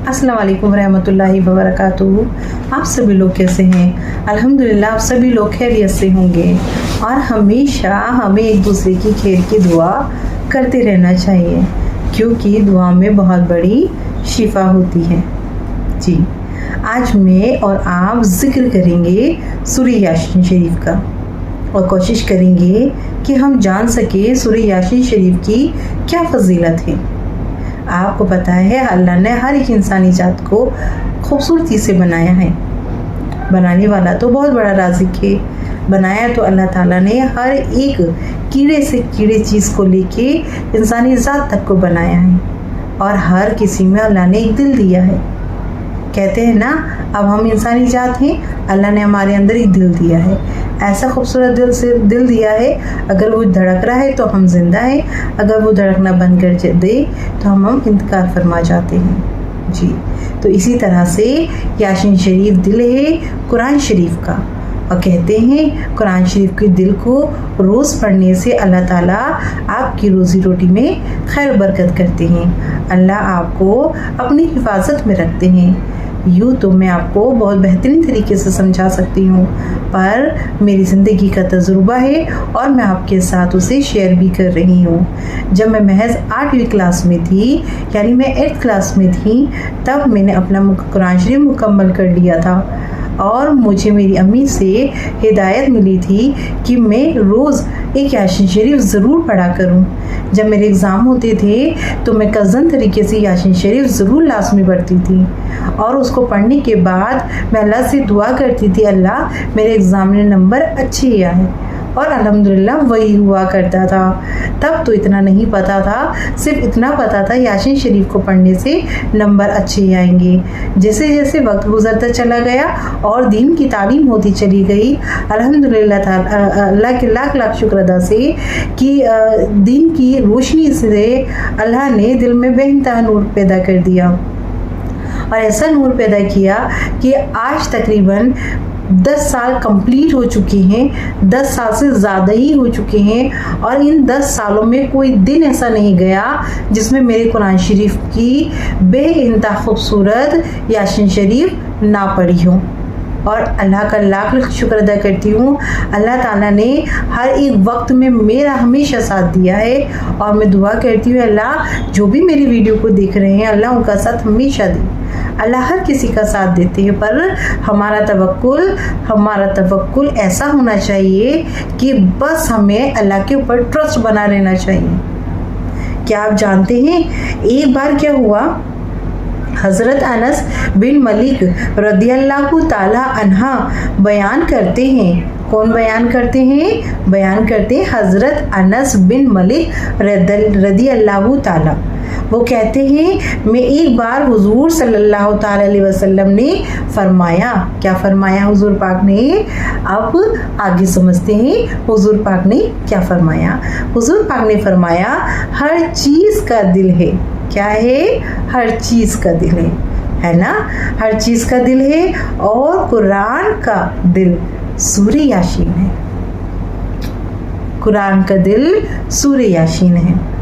अस्सलाम वालेकुम रहमतुल्लाहि व बरकातुहू। आप सभी लोग कैसे हैं? अल्हम्दुलिल्लाह आप सभी लोग खैरियत से होंगे और हमेशा हमें एक दूसरे की खैर की दुआ करते रहना चाहिए, क्योंकि दुआ में बहुत बड़ी शिफा होती है। जी, आज मैं और आप ज़िक्र करेंगे सूरह यासीन शरीफ का और कोशिश करेंगे कि हम जान सके सूरह यासीन शरीफ की क्या फजीलत है। आपको पता है अल्लाह ने हर एक इंसानी जात को खूबसूरती से बनाया है। बनाने वाला तो बहुत बड़ा राज़िक है। बनाया तो अल्लाह ताला ने हर एक कीड़े से कीड़े चीज़ को लेके इंसानी ज़ात तक को बनाया है और हर किसी में अल्लाह ने एक दिल दिया है। कहते हैं ना, अब हम इंसानी जात हैं, अल्लाह ने हमारे अंदर एक दिल दिया है। ऐसा खूबसूरत दिल दिया है, अगर वो धड़क रहा है तो हम जिंदा हैं, अगर वो धड़कना बंद कर दे तो हम इंतकार फरमा जाते हैं। जी, तो इसी तरह से यासीन शरीफ दिल है कुरान शरीफ का, और कहते हैं कुरान शरीफ के दिल को रोज़ पढ़ने से अल्लाह ताला आपकी रोज़ी रोटी में खैर बरकत करते हैं। अल्लाह आपको अपनी हिफाजत में रखते हैं। यूँ तो मैं आपको बहुत बेहतरीन तरीके से समझा सकती हूँ, पर मेरी ज़िंदगी का तजुर्बा है और मैं आपके साथ उसे शेयर भी कर रही हूँ। जब मैं महज 8वीं क्लास में थी, यानी मैं 8th क्लास में थी, तब मैंने अपना कुरान शरीफ मुकम्मल कर लिया था और मुझे मेरी अम्मी से हिदायत मिली थी कि मैं रोज़ एक यासीन शरीफ ज़रूर पढ़ा करूं। जब मेरे एग्ज़ाम होते थे तो मैं कज़न तरीके से यासीन शरीफ ज़रूर लाज़मी पढ़ती थी और उसको पढ़ने के बाद मैं अल्लाह से दुआ करती थी, अल्लाह मेरे एग्ज़ाम में नंबर अच्छे आए, और अल्हम्दुलिल्लाह वही हुआ करता था। तब तो इतना नहीं पता था, सिर्फ इतना पता था यासीन शरीफ को पढ़ने से नंबर अच्छे आएंगे। जैसे जैसे वक्त गुजरता चला गया और दीन की तालीम होती चली गई, अल्हम्दुलिल्लाह अल्लाह के लाख लाख शुक्र अदा से कि दीन की रोशनी से अल्लाह ने दिल में बेइंतहा नूर पैदा कर दिया, और ऐसा नूर पैदा किया कि आज तकरीबन 10 साल कंप्लीट हो चुके हैं, 10 साल से ज़्यादा ही हो चुके हैं, और इन 10 सालों में कोई दिन ऐसा नहीं गया जिसमें मेरे कुरान शरीफ की बेइंतहा खूबसूरत यासीन शरीफ ना पढ़ी हो। और अल्लाह का लाख लाख शुक्र अदा करती हूँ, अल्लाह ताला ने हर एक वक्त में मेरा हमेशा साथ दिया है, और मैं दुआ करती हूँ अल्लाह जो भी मेरी वीडियो को देख रहे हैं अल्लाह उनका साथ हमेशा दे। अल्लाह हर किसी का साथ देते हैं, पर हमारा तवक्कुल ऐसा होना चाहिए कि बस हमें अल्लाह के ऊपर ट्रस्ट बना रहना चाहिए। क्या आप जानते हैं एक बार क्या हुआ? हज़रत अनस बिन मलिक रदियल्लाहु ताला अन्हा बयान करते हैं। कौन बयान करते हैं? बयान करते हैं हज़रत अनस बिन मलिक रदियल्लाहु ताला। वो कहते हैं, मैं एक बार हुजूर सल्लल्लाहु ताला अलैहि वसल्लम ने फरमाया। क्या फरमाया हुजूर पाक ने? अब आगे समझते हैं हुजूर पाक ने क्या फरमाया। हुजूर पाक ने फरमाया, हर चीज़ का दिल है। क्या है? हर चीज़ का दिल है ना? हर चीज़ का दिल है, और कुरान का दिल सूरह यासीन है। कुरान का दिल सूरह यासीन है।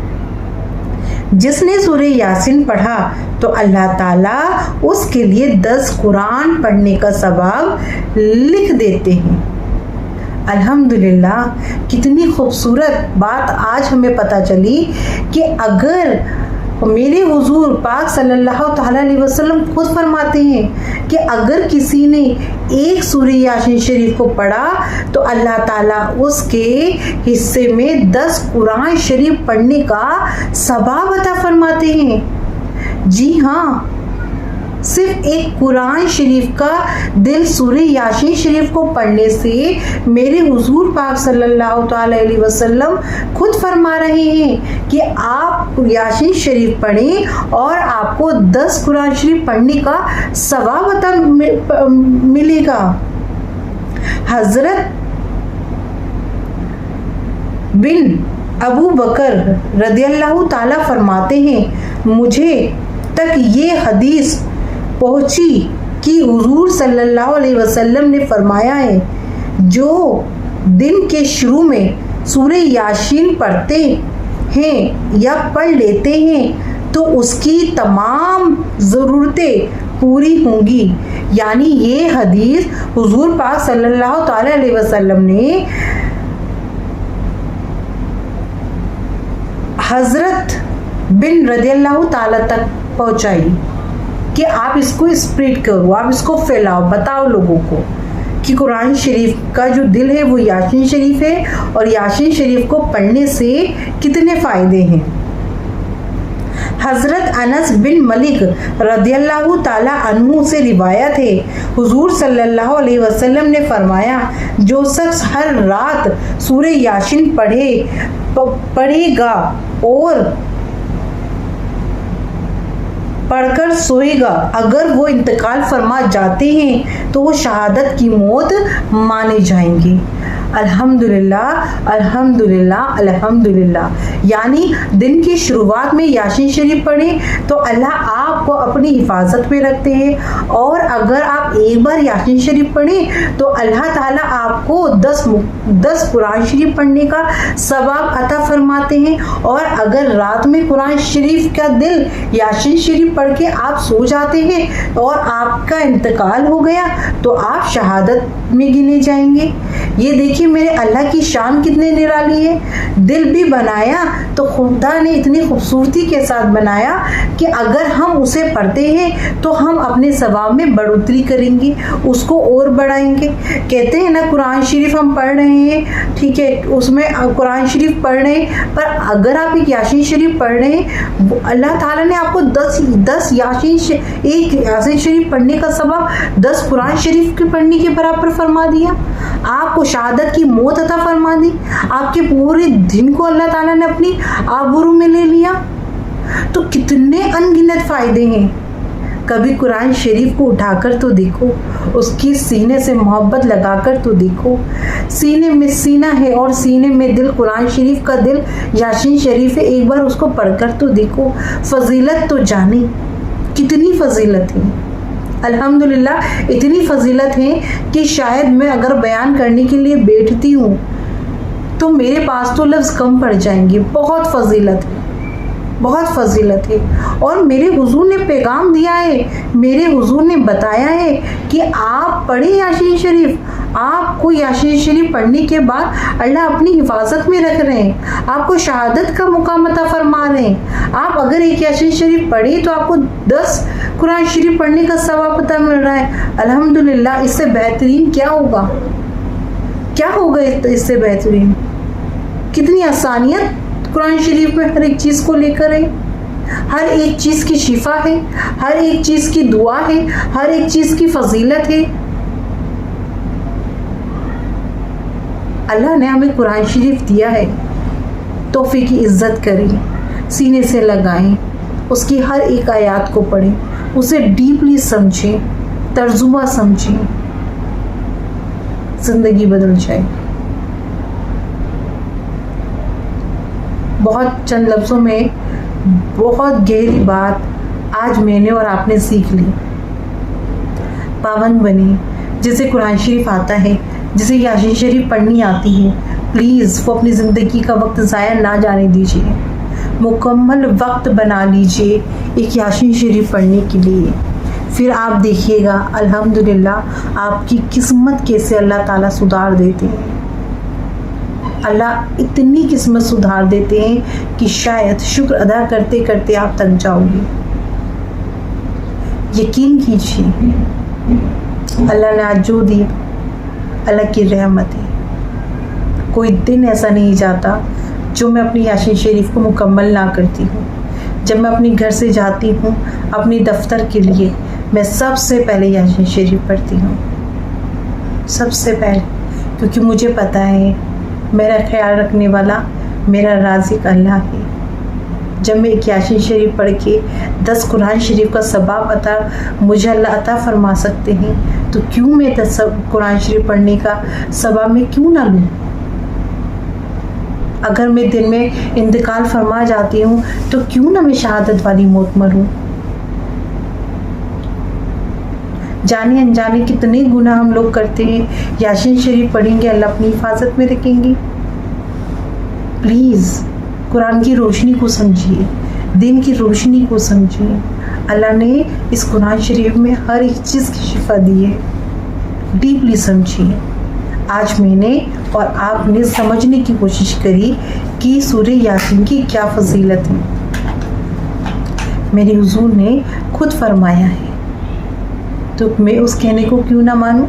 जिसने सूरह यासीन पढ़ा तो अल्लाह ताला उसके लिए 10 कुरान पढ़ने का सवाब लिख देते हैं। अल्हम्दुलिल्लाह, कितनी खूबसूरत बात आज हमें पता चली कि अगर मेरे हुजूर पाक सल्लल्लाहु ताला अलैहि वसल्लम खुद फरमाते हैं कि अगर किसी ने एक सूरह यासीन शरीफ को पढ़ा तो अल्लाह ताला उसके हिस्से में 10 कुरान शरीफ पढ़ने का सवाब अता फरमाते हैं। जी हाँ, सिर्फ एक कुरान शरीफ का दिल सूरह यासीन शरीफ को पढ़ने से मेरे हुजूर पाक सल्लल्लाहु ताला अलैहि वसल्लम खुद फरमा रहे हैं कि आप यासीन शरीफ पढ़ें और आपको 10 कुरान शरीफ पढ़ने का सवाब अता मिलेगा। हज़रत बिन अबू बकर रदियल्लाहु ताला फरमाते हैं, मुझे तक ये हदीस पहुंची कि हुजूर सल्लल्लाहु अलैहि वसल्लम ने फरमाया है, जो दिन के शुरू में सूरह यासीन पढ़ते हैं या पढ़ लेते हैं तो उसकी तमाम ज़रूरतें पूरी होंगी। यानी ये हदीस हुजूर पाक सल्लल्लाहु ताला अलैहि वसल्लम ने हज़रत बिन रदियल्लाहु ताला तक पहुंचाई कि आप इसको स्प्रेड करो, आप इसको फैलाओ, बताओ लोगों को कि कुरान शरीफ का जो दिल है वो यासीन शरीफ है और यासीन शरीफ को पढ़ने से कितने फ़ायदे हैं। हज़रत अनस बिन मलिक रदियल्लाहु ताला अन्हु से रिवायत है, हुजूर सल्लल्लाहु अलैहि वसल्लम ने फरमाया, जो शख्स हर रात सूरह यासीन पढ़ेगा और पढ़कर सोएगा, अगर वो इंतकाल फरमा जाते हैं तो वो शहादत की मौत माने जाएंगे। अल्हम्दुलिल्लाह अल्हम्दुलिल्लाह अल्हम्दुलिल्लाह। यानी दिन की शुरुआत में यासीन शरीफ पढ़ें तो अल्लाह आपको अपनी हिफाजत में रखते हैं, और अगर आप एक बार यासीन शरीफ पढ़ें तो अल्लाह ताला आपको 10 कुरान शरीफ पढ़ने का सवाब अता फरमाते हैं। और अगर रात में कुरान शरीफ का दिल यासीन शरीफ पढ़ के आप सो जाते हैं और आपका इंतकाल हो गया तो आप शहादत में गिने जाएंगे। ये देखिए मेरे अल्लाह की शान कितने निराली है। दिल भी बनाया तो खुदा ने इतनी खूबसूरती के साथ बनाया कि अगर हम उसे पढ़ते हैं तो हम अपने सवाब में बढ़ोतरी करेंगे, उसको और बढ़ाएंगे। कहते हैं ना कुरान शरीफ हम पढ़ रहे हैं, ठीक है, उसमें कुरान शरीफ पढ़ रहे हैं, पर अगर आप एक यासीन शरीफ पढ़ रहे हैं, अल्लाह ताला ने आपको 10 एक यासीन शरीफ पढ़ने का सवाब 10 कुरान शरीफ के पढ़ने के बराबर फरमा दिया। आपको शहादत की मौत अता फरमा दी, आपके पूरे दिन को अल्लाह ताला ने अपनी आबरू में ले लिया। तो कितने अनगिनत फायदे हैं। कभी कुरान शरीफ को उठाकर तो देखो, उसकी सीने से मोहब्बत लगाकर तो देखो। सीने में सीना है और सीने में दिल, कुरान शरीफ का दिल यासीन शरीफ है, एक बार उसको पढ़कर तो देखो। फजीलत तो जाने कितनी फजीलत है। अल्हम्दुलिल्लाह इतनी फजीलत है कि शायद मैं अगर बयान करने के लिए बैठती हूँ तो मेरे पास तो लफ्ज़ कम पड़ जाएंगे। बहुत फजीलत है, बहुत फजीलत है। और मेरे हुजूर ने पैगाम दिया है, मेरे हुजूर ने बताया है कि आप पढ़ें यासीन शरीफ। आपको यासीन शरीफ पढ़ने के बाद अल्लाह अपनी हिफाजत में रख रहे हैं, आपको शहादत का मुकाम अता फरमा रहे हैं। आप अगर एक यासीन शरीफ पढ़े तो आपको 10 कुरान शरीफ पढ़ने का सवाब पता मिल रहा है। अल्हम्दुलिल्लाह, इससे बेहतरीन क्या होगा? क्या होगा इससे बेहतरीन? कितनी आसानियत कुरान शरीफ में हर एक चीज़ को लेकर है। हर एक चीज़ की शिफा है, हर एक चीज़ की दुआ है, हर एक चीज़ की फजीलत है। अल्लाह ने हमें कुरान शरीफ दिया है, तोहफे की इज्जत करें, सीने से लगाएं, उसकी हर एक आयत को पढ़ें, उसे डीपली समझें, तर्जुमा समझें, ज़िंदगी बदल जाए। बहुत चंद लफ्ज़ों में बहुत गहरी बात आज मैंने और आपने सीख ली। पाबंद बनी, जिसे कुरान शरीफ आता है, जिसे यासीन शरीफ पढ़नी आती है, प्लीज़ वो अपनी ज़िंदगी का वक्त ज़ाया ना जाने दीजिए। मुकम्मल वक्त बना लीजिए एक यासीन शरीफ पढ़ने के लिए। फिर आप देखिएगा अल्हम्दुलिल्लाह आपकी किस्मत कैसे अल्लाह ताला सुधार देते हैं। अल्लाह इतनी किस्मत सुधार देते हैं कि शायद शुक्र अदा करते करते आप थक जाओगे। यकीन कीजिए, अल्लाह ने आज जो दिया अल्लाह की रहमत है। कोई दिन ऐसा नहीं जाता जो मैं अपनी यासीन शरीफ को मुकम्मल ना करती हूँ। जब मैं अपने घर से जाती हूँ अपने दफ्तर के लिए, मैं सबसे पहले यासीन शरीफ पढ़ती हूँ, सबसे पहले, क्योंकि मुझे पता है मेरा ख्याल रखने वाला मेरा राज़िक अल्लाह है। जब मैं एक यासीन शरीफ पढ़ के 10 कुरान शरीफ का सवाब अता मुझे अल्लाह अता फरमा सकते हैं, तो क्यों मैं 10 कुरान शरीफ पढ़ने का सवाब में क्यों ना लूँ? अगर मैं दिन में इंतकाल फरमा जाती हूँ तो क्यों ना मैं शहादत वाली मौत मरूँ? जाने अनजाने कितने गुनाह हम लोग करते हैं। यासीन शरीफ पढ़ेंगे, अल्लाह अपनी हिफाजत में रखेंगे। प्लीज़ कुरान की रोशनी को समझिए, दिन की रोशनी को समझिए। अल्लाह ने इस कुरान शरीफ में हर एक चीज़ की शिफा दी है, डीपली समझिए। आज मैंने और आपने समझने की कोशिश करी कि सूरह यासीन की क्या फजीलत है। मेरे हुजूर ने खुद फरमाया है, तो मैं उस कहने को क्यों ना मानूं?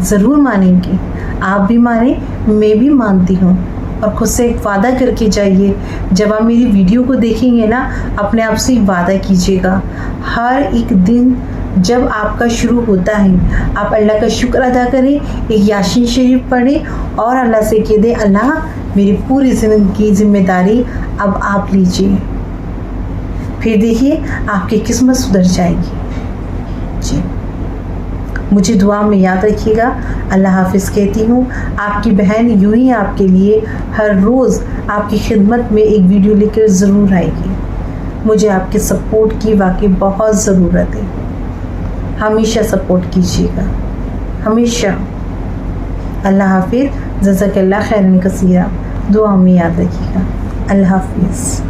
ज़रूर मानेंगे, आप भी माने, मैं भी मानती हूँ। और खुद से एक वादा करके जाइए, जब आप मेरी वीडियो को देखेंगे ना, अपने आप से एक वादा कीजिएगा, हर एक दिन जब आपका शुरू होता है आप अल्लाह का शुक्र अदा करें, एक यासीन शरीफ पढ़ें और अल्लाह से कह दें, अल्लाह मेरी पूरी ज़िंदगी की जिम्मेदारी अब आप लीजिए। फिर देखिए आपकी किस्मत सुधर जाएगी। जी, मुझे दुआ में याद रखिएगा। अल्लाह हाफिज़ कहती हूँ। आपकी बहन यूं ही आपके लिए हर रोज़ आपकी खिदमत में एक वीडियो लेकर ज़रूर आएगी। मुझे आपके सपोर्ट की वाकई बहुत ज़रूरत है। हमेशा सपोर्ट कीजिएगा, हमेशा। अल्लाह हाफिज़। जज़ाकल्लाह खैरन कसीरा। दुआ में याद रखिएगा। अल्लाह हाफिज़।